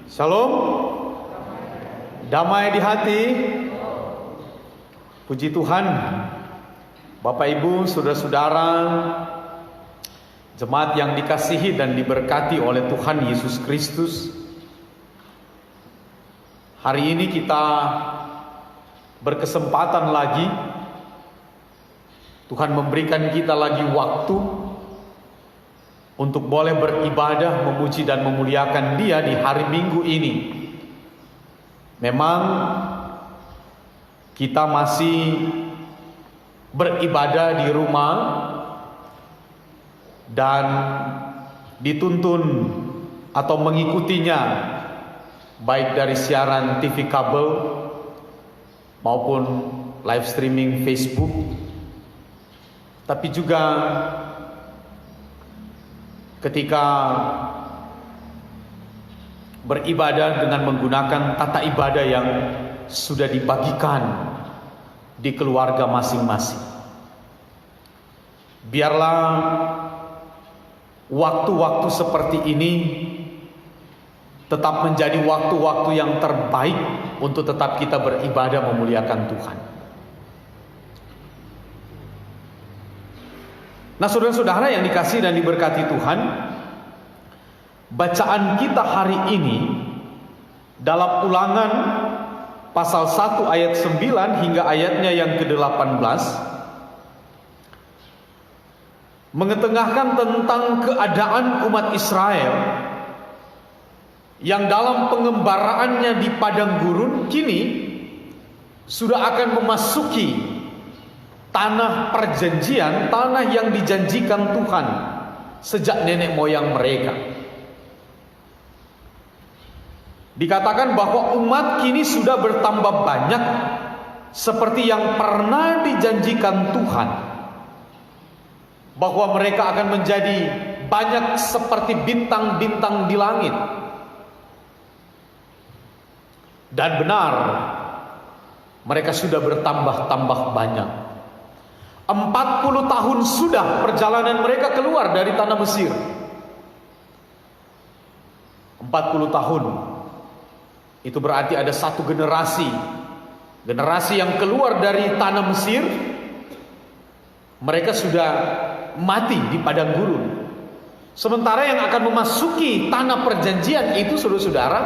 Shalom, damai di hati. Puji Tuhan, Bapak Ibu, saudara-saudara, jemaat yang dikasihi dan diberkati oleh Tuhan Yesus Kristus. Hari ini kita berkesempatan lagi, Tuhan memberikan kita lagi waktu untuk boleh beribadah, memuji dan memuliakan Dia di hari Minggu ini. Memang kita masih beribadah di rumah dan dituntun atau mengikutinya baik dari siaran TV kabel maupun live streaming Facebook, tapi juga ketika beribadah dengan menggunakan tata ibadah yang sudah dibagikan di keluarga masing-masing. Biarlah waktu-waktu seperti ini tetap menjadi waktu-waktu yang terbaik untuk tetap kita beribadah memuliakan Tuhan. Nah, saudara-saudara yang dikasihi dan diberkati Tuhan, bacaan kita hari ini dalam Ulangan pasal 1 ayat 9 hingga ayatnya yang ke-18 mengetengahkan tentang keadaan umat Israel yang dalam pengembaraannya di padang gurun kini sudah akan memasuki tanah perjanjian, tanah yang dijanjikan Tuhan sejak nenek moyang mereka. Dikatakan bahwa umat kini sudah bertambah banyak seperti yang pernah dijanjikan Tuhan, bahwa mereka akan menjadi banyak seperti bintang-bintang di langit. Dan benar, mereka sudah bertambah-tambah banyak. 40 tahun sudah perjalanan mereka keluar dari tanah Mesir. 40 tahun. Itu berarti ada satu generasi. Generasi yang keluar dari tanah Mesir, mereka sudah mati di padang gurun. Sementara yang akan memasuki tanah perjanjian itu, saudara-saudara,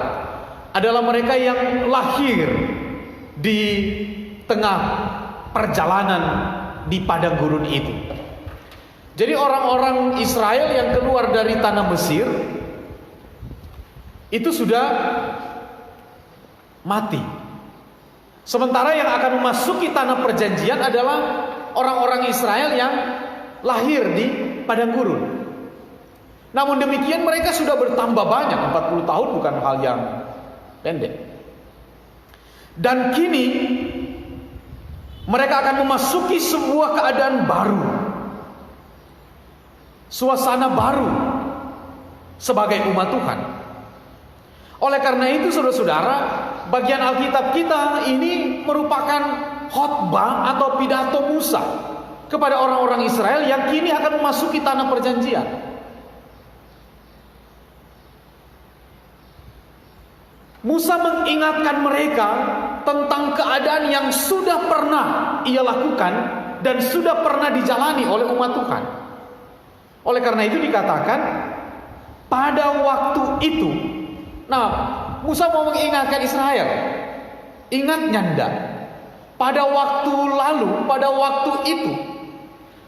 adalah mereka yang lahir di tengah perjalanan di padang gurun itu. Jadi orang-orang Israel yang keluar dari tanah Mesir itu sudah mati. Sementara yang akan memasuki tanah perjanjian adalah orang-orang Israel yang lahir di padang gurun. Namun demikian mereka sudah bertambah banyak. 40 tahun bukan hal yang pendek. Dan kini mereka akan memasuki sebuah keadaan baru, suasana baru sebagai umat Tuhan. Oleh karena itu, saudara-saudara, bagian Alkitab kita ini merupakan khotbah atau pidato Musa kepada orang-orang Israel yang kini akan memasuki tanah perjanjian. Musa mengingatkan mereka tentang keadaan yang sudah pernah ia lakukan dan sudah pernah dijalani oleh umat Tuhan. Oleh karena itu dikatakan pada waktu itu. Nah, Musa mau mengingatkan Israel. Ingat nyanda, pada waktu lalu, pada waktu itu,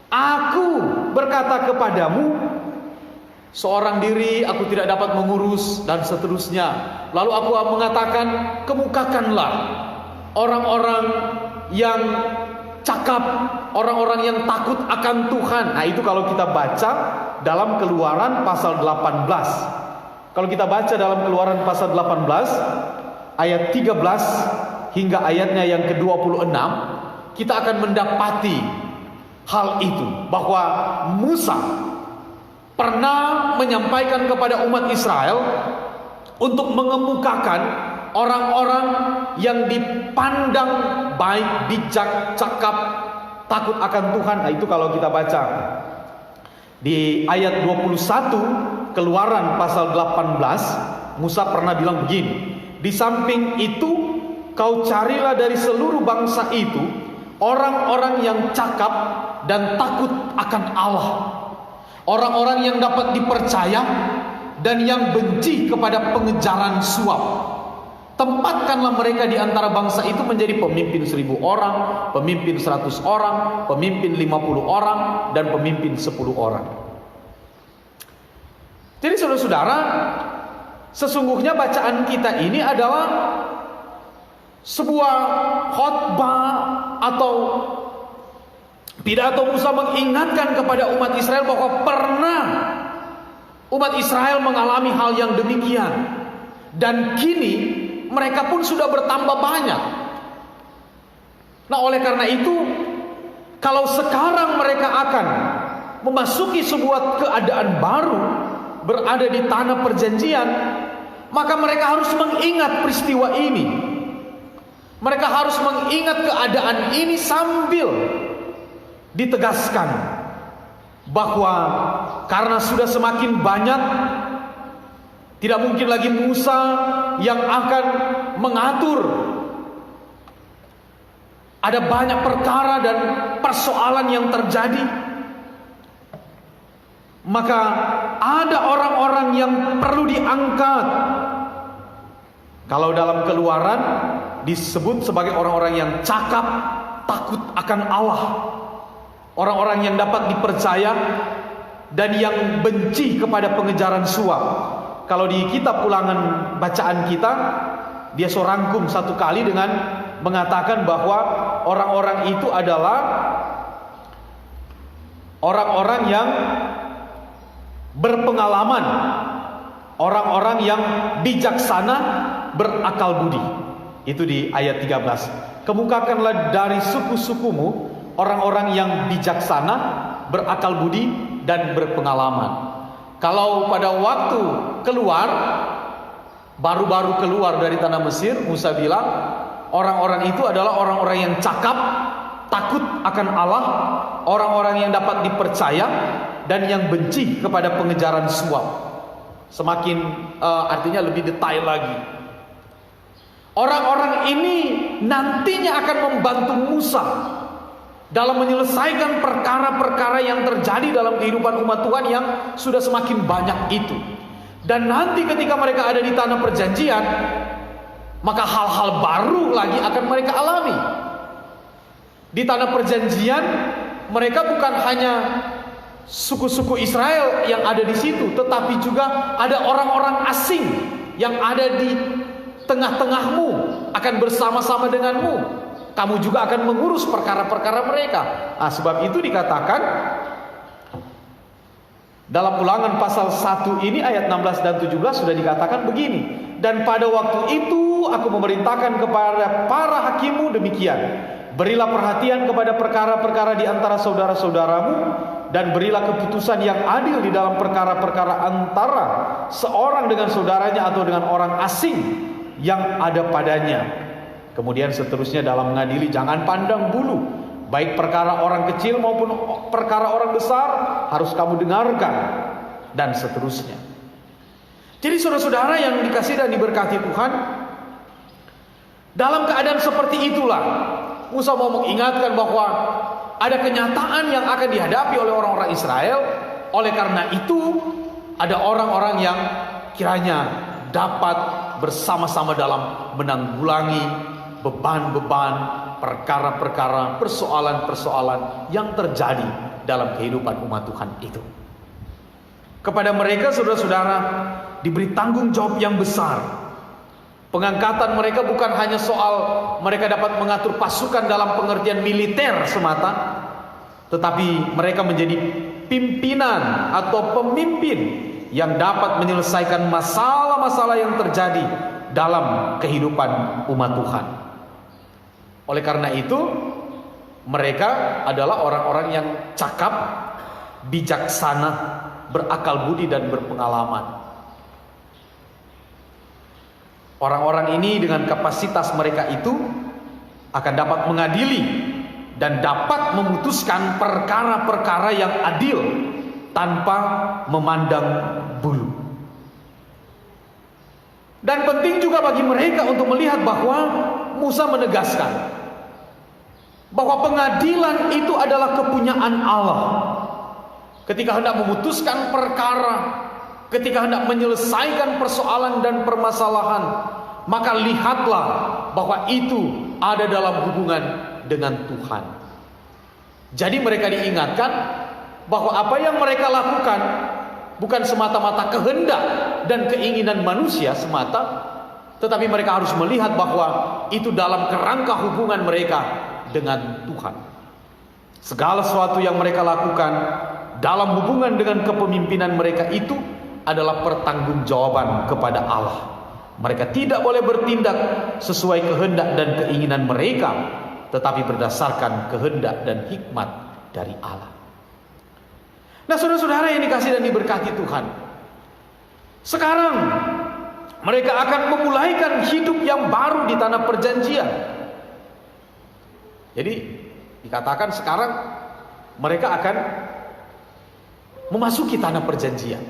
aku berkata kepadamu, seorang diri aku tidak dapat mengurus dan seterusnya. Lalu aku mengatakan, kemukakanlah orang-orang yang cakap, orang-orang yang takut akan Tuhan. Nah, itu kalau kita baca dalam Keluaran pasal 18. Kalau kita baca dalam Keluaran pasal 18 ayat 13 hingga ayatnya yang ke-26, kita akan mendapati hal itu, bahwa Musa pernah menyampaikan kepada umat Israel untuk mengemukakan orang-orang yang dipandang baik, bijak, cakap, takut akan Tuhan. Nah, itu kalau kita baca di ayat 21 Keluaran pasal 18 Musa pernah bilang begini, di samping itu kau carilah dari seluruh bangsa itu orang-orang yang cakap dan takut akan Allah, orang-orang yang dapat dipercaya dan yang benci kepada pengejaran suap. Tempatkanlah mereka di antara bangsa itu menjadi pemimpin 1000 orang, pemimpin 100 orang, pemimpin 50 orang, dan pemimpin 10 orang. Jadi saudara-saudara, sesungguhnya bacaan kita ini adalah sebuah khotbah atau pidato Musa mengingatkan kepada umat Israel bahwa pernah umat Israel mengalami hal yang demikian. Dan kini mereka pun sudah bertambah banyak. Nah, oleh karena itu, kalau sekarang mereka akan memasuki sebuah keadaan baru, berada di tanah perjanjian, maka mereka harus mengingat peristiwa ini. Mereka harus mengingat keadaan ini sambil ditegaskan bahwa karena sudah semakin banyak, tidak mungkin lagi Musa yang akan mengatur. Ada banyak perkara dan persoalan yang terjadi. Maka ada orang-orang yang perlu diangkat. Kalau dalam Keluaran disebut sebagai orang-orang yang cakap, takut akan Allah. Orang-orang yang dapat dipercaya dan yang benci kepada pengejaran suap. Kalau di kitab Ulangan bacaan kita, dia sorangkum satu kali dengan mengatakan bahwa orang-orang itu adalah orang-orang yang berpengalaman, orang-orang yang bijaksana, berakal budi. Itu di ayat 13. Kemukakanlah dari suku-sukumu orang-orang yang bijaksana, berakal budi, dan berpengalaman. Kalau pada waktu keluar, baru-baru keluar dari tanah Mesir, Musa bilang orang-orang itu adalah orang-orang yang cakap, takut akan Allah, orang-orang yang dapat dipercaya, dan yang benci kepada pengejaran suap. Semakin artinya lebih detail lagi. Orang-orang ini nantinya akan membantu Musa dalam menyelesaikan perkara-perkara yang terjadi dalam kehidupan umat Tuhan yang sudah semakin banyak itu. Dan nanti ketika mereka ada di tanah perjanjian, maka hal-hal baru lagi akan mereka alami. Di tanah perjanjian, mereka bukan hanya suku-suku Israel yang ada di situ, tetapi juga ada orang-orang asing yang ada di tengah-tengahmu, akan bersama-sama denganmu. Kamu juga akan mengurus perkara-perkara mereka. Nah, sebab itu dikatakan dalam Ulangan pasal 1 ini ayat 16 dan 17 sudah dikatakan begini. Dan pada waktu itu aku memerintahkan kepada para hakimmu demikian. Berilah perhatian kepada perkara-perkara di antara saudara-saudaramu, dan berilah keputusan yang adil di dalam perkara-perkara antara seorang dengan saudaranya atau dengan orang asing yang ada padanya. Kemudian seterusnya dalam mengadili jangan pandang bulu, baik perkara orang kecil maupun perkara orang besar harus kamu dengarkan, dan seterusnya. Jadi saudara-saudara yang dikasihi dan diberkati Tuhan, dalam keadaan seperti itulah Musa mau mengingatkan bahwa ada kenyataan yang akan dihadapi oleh orang-orang Israel. Oleh karena itu ada orang-orang yang kiranya dapat bersama-sama dalam menanggulangi beban-beban, perkara-perkara, persoalan-persoalan yang terjadi dalam kehidupan umat Tuhan itu. Kepada mereka saudara-saudara diberi tanggung jawab yang besar. Pengangkatan mereka bukan hanya soal mereka dapat mengatur pasukan dalam pengertian militer semata, tetapi mereka menjadi pimpinan atau pemimpin yang dapat menyelesaikan masalah-masalah yang terjadi dalam kehidupan umat Tuhan. Oleh karena itu, mereka adalah orang-orang yang cakap, bijaksana, berakal budi, dan berpengalaman. Orang-orang ini dengan kapasitas mereka itu akan dapat mengadili dan dapat memutuskan perkara-perkara yang adil tanpa memandang bulu. Dan penting juga bagi mereka untuk melihat bahwa Musa menegaskan bahwa pengadilan itu adalah kepunyaan Allah. Ketika hendak memutuskan perkara, ketika hendak menyelesaikan persoalan dan permasalahan, maka lihatlah bahwa itu ada dalam hubungan dengan Tuhan. Jadi mereka diingatkan bahwa apa yang mereka lakukan bukan semata-mata kehendak dan keinginan manusia semata, tetapi mereka harus melihat bahwa itu dalam kerangka hubungan mereka dengan Tuhan. Segala sesuatu yang mereka lakukan dalam hubungan dengan kepemimpinan mereka itu adalah pertanggungjawaban kepada Allah. Mereka tidak boleh bertindak sesuai kehendak dan keinginan mereka, tetapi berdasarkan kehendak dan hikmat dari Allah. Nah, saudara-saudara yang dikasihi dan diberkati Tuhan, sekarang mereka akan memulaikan hidup yang baru di tanah perjanjian. Jadi dikatakan sekarang mereka akan memasuki tanah perjanjian.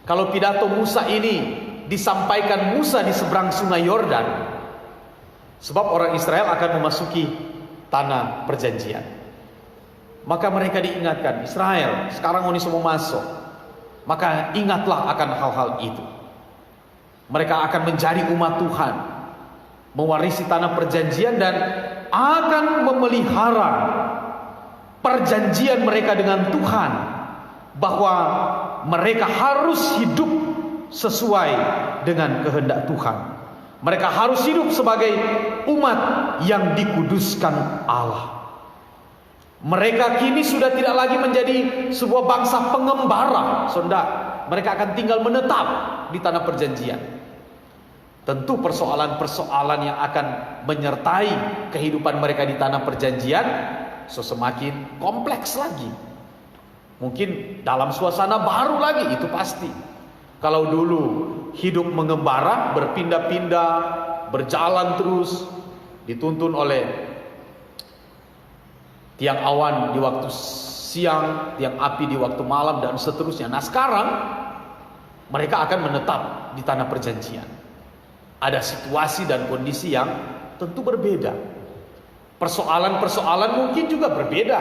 Kalau pidato Musa ini disampaikan Musa di seberang sungai Yordan, sebab orang Israel akan memasuki tanah perjanjian, maka mereka diingatkan, Israel sekarang ini semua masuk, maka ingatlah akan hal-hal itu. Mereka akan menjadi umat Tuhan, mewarisi tanah perjanjian, dan akan memelihara perjanjian mereka dengan Tuhan, bahwa mereka harus hidup sesuai dengan kehendak Tuhan. Mereka harus hidup sebagai umat yang dikuduskan Allah. Mereka kini sudah tidak lagi menjadi sebuah bangsa pengembara, saudara. Mereka akan tinggal menetap di tanah perjanjian. Tentu persoalan-persoalan yang akan menyertai kehidupan mereka di tanah perjanjian semakin kompleks lagi. Mungkin dalam suasana baru lagi, itu pasti. Kalau dulu hidup mengembara, berpindah-pindah, berjalan terus, dituntun oleh tiang awan di waktu siang, tiang api di waktu malam, dan seterusnya. Nah, sekarang mereka akan menetap di tanah perjanjian. Ada situasi dan kondisi yang tentu berbeda. Persoalan-persoalan mungkin juga berbeda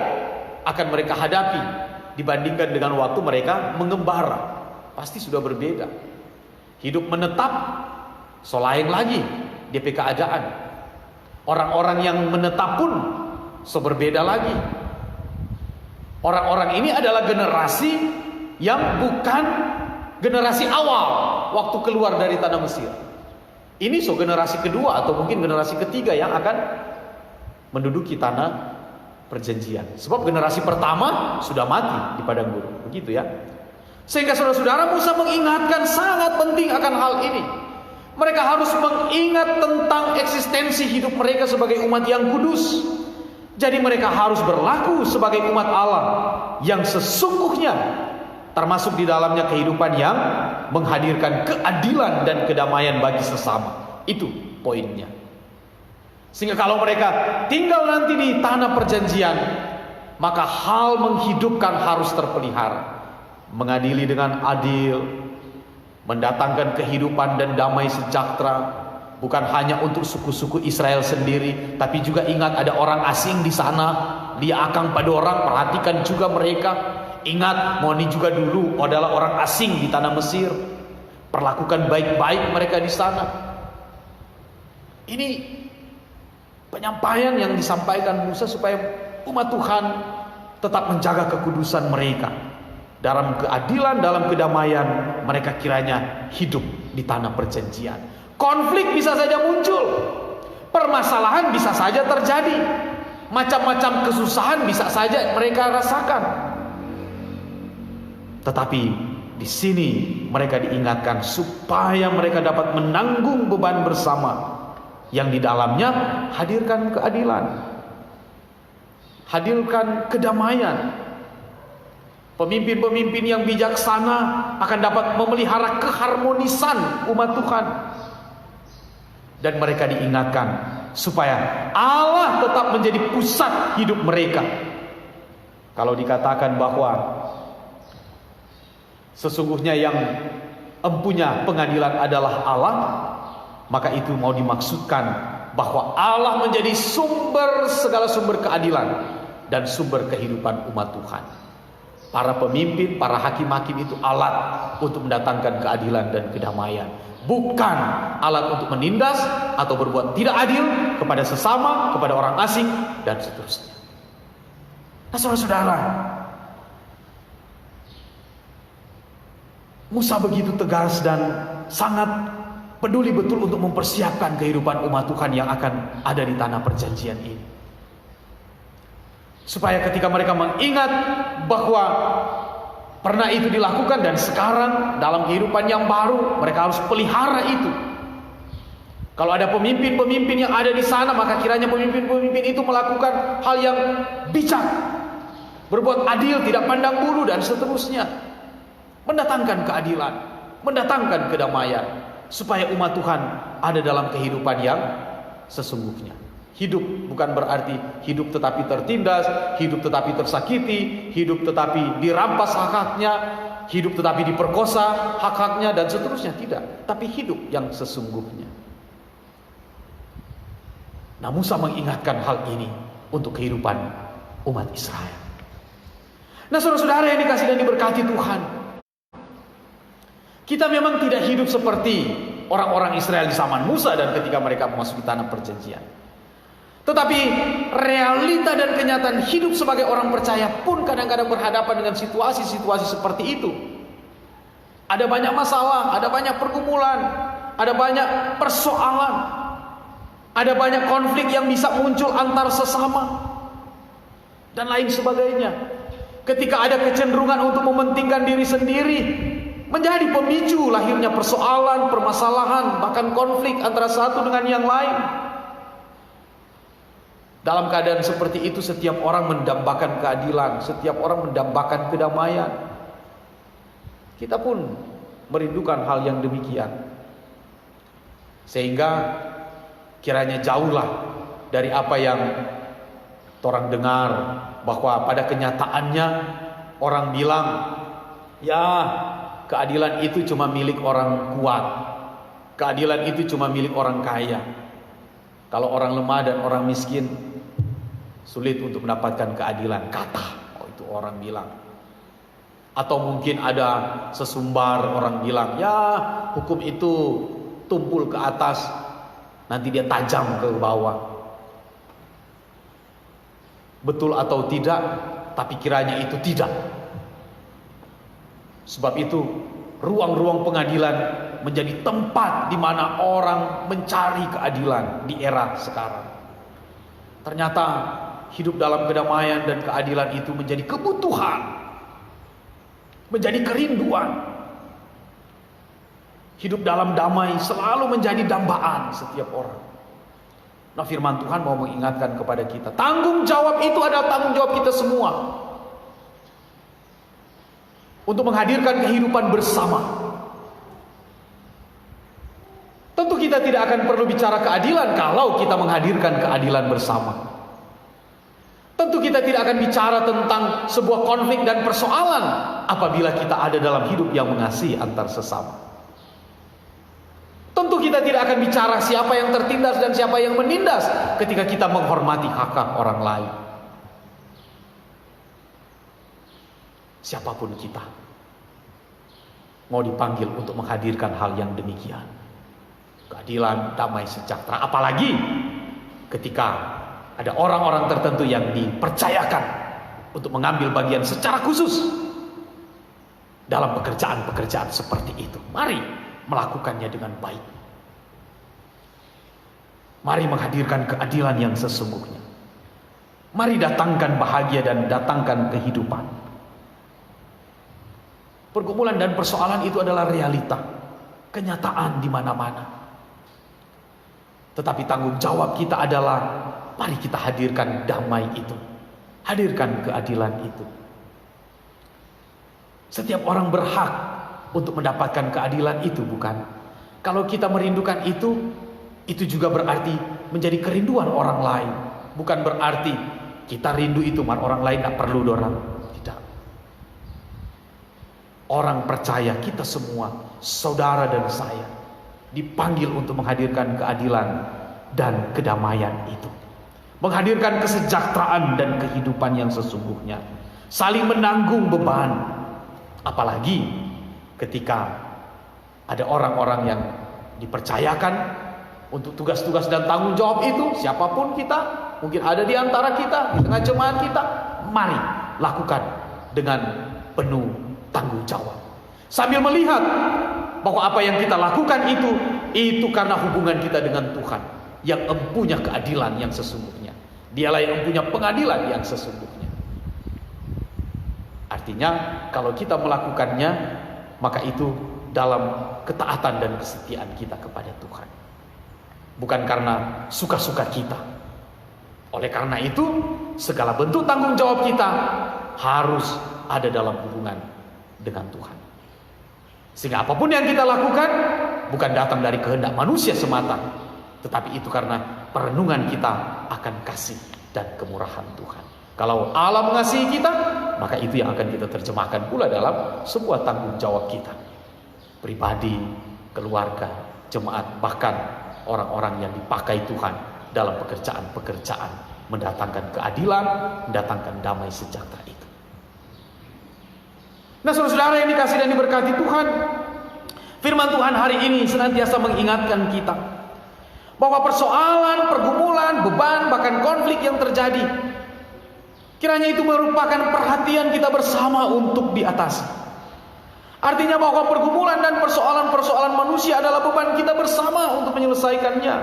akan mereka hadapi dibandingkan dengan waktu mereka mengembara. Pasti sudah berbeda. Hidup menetap selain lagi DP keadaan. Orang-orang yang menetap pun berbeda lagi. Orang-orang ini adalah generasi yang bukan generasi awal waktu keluar dari tanah Mesir. Ini generasi kedua atau mungkin generasi ketiga yang akan menduduki tanah perjanjian. Sebab generasi pertama sudah mati di padang gurun. Begitu ya. Sehingga saudara-saudara, Musa mengingatkan sangat penting akan hal ini. Mereka harus mengingat tentang eksistensi hidup mereka sebagai umat yang kudus. Jadi mereka harus berlaku sebagai umat Allah yang sesungguhnya, termasuk di dalamnya kehidupan yang menghadirkan keadilan dan kedamaian bagi sesama. Itu poinnya. Sehingga kalau mereka tinggal nanti di tanah perjanjian, maka hal menghidupkan harus terpelihara. Mengadili dengan adil, mendatangkan kehidupan dan damai sejahtera, bukan hanya untuk suku-suku Israel sendiri, tapi juga ingat ada orang asing di sana. Dia akan pada orang, perhatikan juga mereka. Ingat, Moni juga dulu adalah orang asing di tanah Mesir. Perlakukan baik-baik mereka di sana. Ini penyampaian yang disampaikan Musa supaya umat Tuhan tetap menjaga kekudusan mereka. Dalam keadilan, dalam kedamaian, mereka kiranya hidup di tanah perjanjian. Konflik bisa saja muncul, permasalahan bisa saja terjadi, macam-macam kesusahan bisa saja mereka rasakan. Tetapi di sini mereka diingatkan supaya mereka dapat menanggung beban bersama, yang di dalamnya hadirkan keadilan, hadirkan kedamaian. Pemimpin-pemimpin yang bijaksana akan dapat memelihara keharmonisan umat Tuhan. Dan mereka diingatkan supaya Allah tetap menjadi pusat hidup mereka. Kalau dikatakan bahwa sesungguhnya yang empunya pengadilan adalah Allah, maka itu mau dimaksudkan bahwa Allah menjadi sumber segala sumber keadilan dan sumber kehidupan umat Tuhan. Para pemimpin, para hakim-hakim itu alat untuk mendatangkan keadilan dan kedamaian, bukan alat untuk menindas atau berbuat tidak adil kepada sesama, kepada orang asing, dan seterusnya. Nah, saudara-saudara, Musa begitu tegas dan sangat peduli betul untuk mempersiapkan kehidupan umat Tuhan yang akan ada di tanah perjanjian ini. Supaya ketika mereka mengingat bahwa pernah itu dilakukan dan sekarang dalam kehidupan yang baru mereka harus pelihara itu. Kalau ada pemimpin-pemimpin yang ada di sana, maka kiranya pemimpin-pemimpin itu melakukan hal yang bijak, berbuat adil, tidak pandang bulu dan seterusnya. Mendatangkan keadilan, mendatangkan kedamaian, supaya umat Tuhan ada dalam kehidupan yang sesungguhnya. Hidup bukan berarti hidup tetapi tertindas, hidup tetapi tersakiti, hidup tetapi dirampas hak-haknya, hidup tetapi diperkosa hak-haknya dan seterusnya. Tidak, tapi hidup yang sesungguhnya. Nah, Musa mengingatkan hal ini untuk kehidupan umat Israel. Nah, saudara-saudara yang dikasihi dan diberkati Tuhan, kita memang tidak hidup seperti orang-orang Israel di zaman Musa dan ketika mereka memasuki tanah perjanjian. Tetapi realita dan kenyataan hidup sebagai orang percaya pun kadang-kadang berhadapan dengan situasi-situasi seperti itu. Ada banyak masalah, ada banyak pergumulan, ada banyak persoalan, ada banyak konflik yang bisa muncul antar sesama dan lain sebagainya. Ketika ada kecenderungan untuk mementingkan diri sendiri, menjadi pemicu lahirnya persoalan, permasalahan, bahkan konflik antara satu dengan yang lain. Dalam keadaan seperti itu, setiap orang mendambakan keadilan, setiap orang mendambakan kedamaian. Kita pun merindukan hal yang demikian. Sehingga kiranya jauhlah dari apa yang orang dengar, bahwa pada kenyataannya orang bilang, ya, keadilan itu cuma milik orang kuat, keadilan itu cuma milik orang kaya. Kalau orang lemah dan orang miskin sulit untuk mendapatkan keadilan, kata itu orang bilang. Atau mungkin ada sesumbar orang bilang, ya, hukum itu tumpul ke atas, nanti dia tajam ke bawah. Betul atau tidak, tapi kiranya itu tidak. Sebab itu ruang-ruang pengadilan menjadi tempat di mana orang mencari keadilan di era sekarang. Ternyata hidup dalam kedamaian dan keadilan itu menjadi kebutuhan, menjadi kerinduan. Hidup dalam damai selalu menjadi dambaan setiap orang. Nah, firman Tuhan mau mengingatkan kepada kita, tanggung jawab itu adalah tanggung jawab kita semua untuk menghadirkan kehidupan bersama. Tentu kita tidak akan perlu bicara keadilan kalau kita menghadirkan keadilan bersama. Tentu kita tidak akan bicara tentang sebuah konflik dan persoalan apabila kita ada dalam hidup yang mengasihi antar sesama. Tentu kita tidak akan bicara siapa yang tertindas dan siapa yang menindas ketika kita menghormati hak-hak orang lain. Siapapun kita mau dipanggil untuk menghadirkan hal yang demikian. Keadilan, damai, sejahtera. Apalagi ketika ada orang-orang tertentu yang dipercayakan untuk mengambil bagian secara khusus dalam pekerjaan-pekerjaan seperti itu. Mari melakukannya dengan baik. Mari menghadirkan keadilan yang sesungguhnya. Mari datangkan bahagia dan datangkan kehidupan. Pergumulan dan persoalan itu adalah realita, kenyataan di mana-mana. Tetapi tanggung jawab kita adalah mari kita hadirkan damai itu, hadirkan keadilan itu. Setiap orang berhak untuk mendapatkan keadilan itu, bukan? Kalau kita merindukan itu juga berarti menjadi kerinduan orang lain. Bukan berarti kita rindu itu, orang lain tidak perlu dorang. Tidak. Orang percaya kita semua saudara dan saya dipanggil untuk menghadirkan keadilan dan kedamaian itu. Menghadirkan kesejahteraan dan kehidupan yang sesungguhnya. Saling menanggung beban. Apalagi ketika ada orang-orang yang dipercayakan untuk tugas-tugas dan tanggung jawab itu, siapapun kita, mungkin ada di antara kita, di tengah jemaat kita, mari lakukan dengan penuh tanggung jawab. Sambil melihat bahwa apa yang kita lakukan itu karena hubungan kita dengan Tuhan yang empunya keadilan yang sesungguhnya. Dialah yang empunya pengadilan yang sesungguhnya. Artinya kalau kita melakukannya, maka itu dalam ketaatan dan kesetiaan kita kepada Tuhan. Bukan karena suka-suka kita. Oleh karena itu, segala bentuk tanggung jawab kita harus ada dalam hubungan dengan Tuhan. Sehingga apapun yang kita lakukan bukan datang dari kehendak manusia semata, tetapi itu karena perenungan kita akan kasih dan kemurahan Tuhan. Kalau Allah mengasihi kita, maka itu yang akan kita terjemahkan pula dalam sebuah tanggung jawab kita. Pribadi, keluarga, jemaat, bahkan orang-orang yang dipakai Tuhan dalam pekerjaan-pekerjaan mendatangkan keadilan, mendatangkan damai sejahtera itu. Nah, saudara-saudara yang dikasihi dan diberkati Tuhan, firman Tuhan hari ini senantiasa mengingatkan kita bahwa persoalan, pergumulan, beban, bahkan konflik yang terjadi, kiranya itu merupakan perhatian kita bersama untuk diatasi. Artinya bahwa pergumulan dan persoalan-persoalan manusia adalah beban kita bersama untuk menyelesaikannya.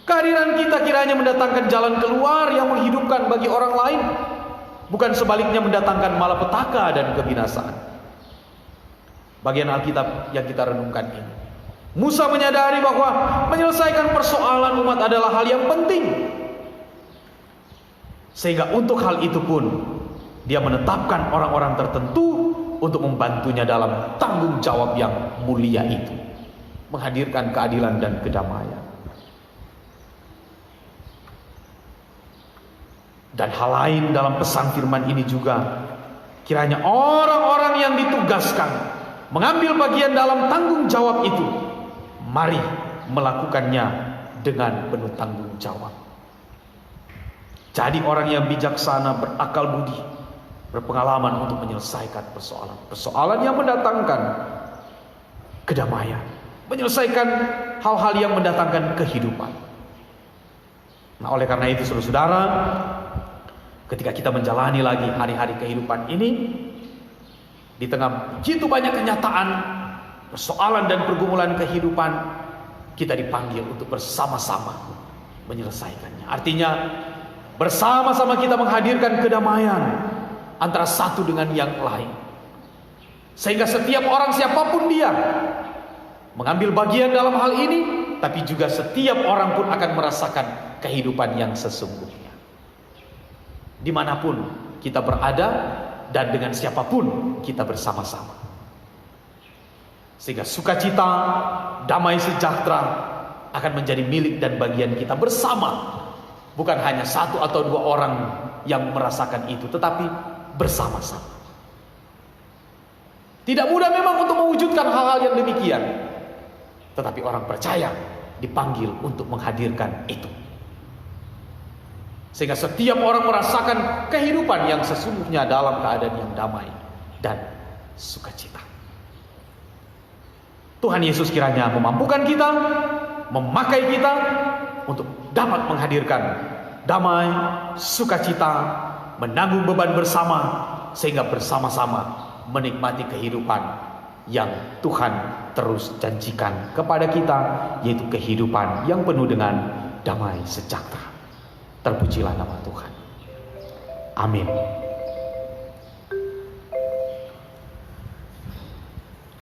Kehadiran kita kiranya mendatangkan jalan keluar yang menghidupkan bagi orang lain, bukan sebaliknya mendatangkan malapetaka dan kebinasaan. Bagian Alkitab yang kita renungkan ini, Musa menyadari bahwa menyelesaikan persoalan umat adalah hal yang penting. Sehingga untuk hal itu pun dia menetapkan orang-orang tertentu untuk membantunya dalam tanggung jawab yang mulia itu, menghadirkan keadilan dan kedamaian. Dan hal lain dalam pesan firman ini juga, kiranya orang-orang yang ditugaskan mengambil bagian dalam tanggung jawab itu, mari melakukannya dengan penuh tanggung jawab. Jadi orang yang bijaksana, berakal budi, berpengalaman untuk menyelesaikan persoalan yang mendatangkan kedamaian, menyelesaikan hal-hal yang mendatangkan kehidupan. Nah, oleh karena itu saudara-saudara, ketika kita menjalani lagi hari-hari kehidupan ini, di tengah begitu banyak kenyataan, persoalan dan pergumulan kehidupan, kita dipanggil untuk bersama-sama menyelesaikannya. Artinya bersama-sama kita menghadirkan kedamaian antara satu dengan yang lain, sehingga setiap orang siapapun dia mengambil bagian dalam hal ini, tapi juga setiap orang pun akan merasakan kehidupan yang sesungguhnya. Dimanapun kita berada dan dengan siapapun kita bersama-sama, sehingga sukacita, damai sejahtera akan menjadi milik dan bagian kita bersama. Bukan hanya satu atau dua orang yang merasakan itu, tetapi bersama-sama. Tidak mudah memang untuk mewujudkan hal-hal yang demikian, tetapi orang percaya dipanggil untuk menghadirkan itu, sehingga setiap orang merasakan kehidupan yang sesungguhnya dalam keadaan yang damai dan sukacita. Tuhan Yesus kiranya memampukan kita, memakai kita untuk dapat menghadirkan damai, sukacita, menanggung beban bersama, sehingga bersama-sama menikmati kehidupan yang Tuhan terus janjikan kepada kita, yaitu kehidupan yang penuh dengan damai sejahtera. Terpujilah nama Tuhan. Amin.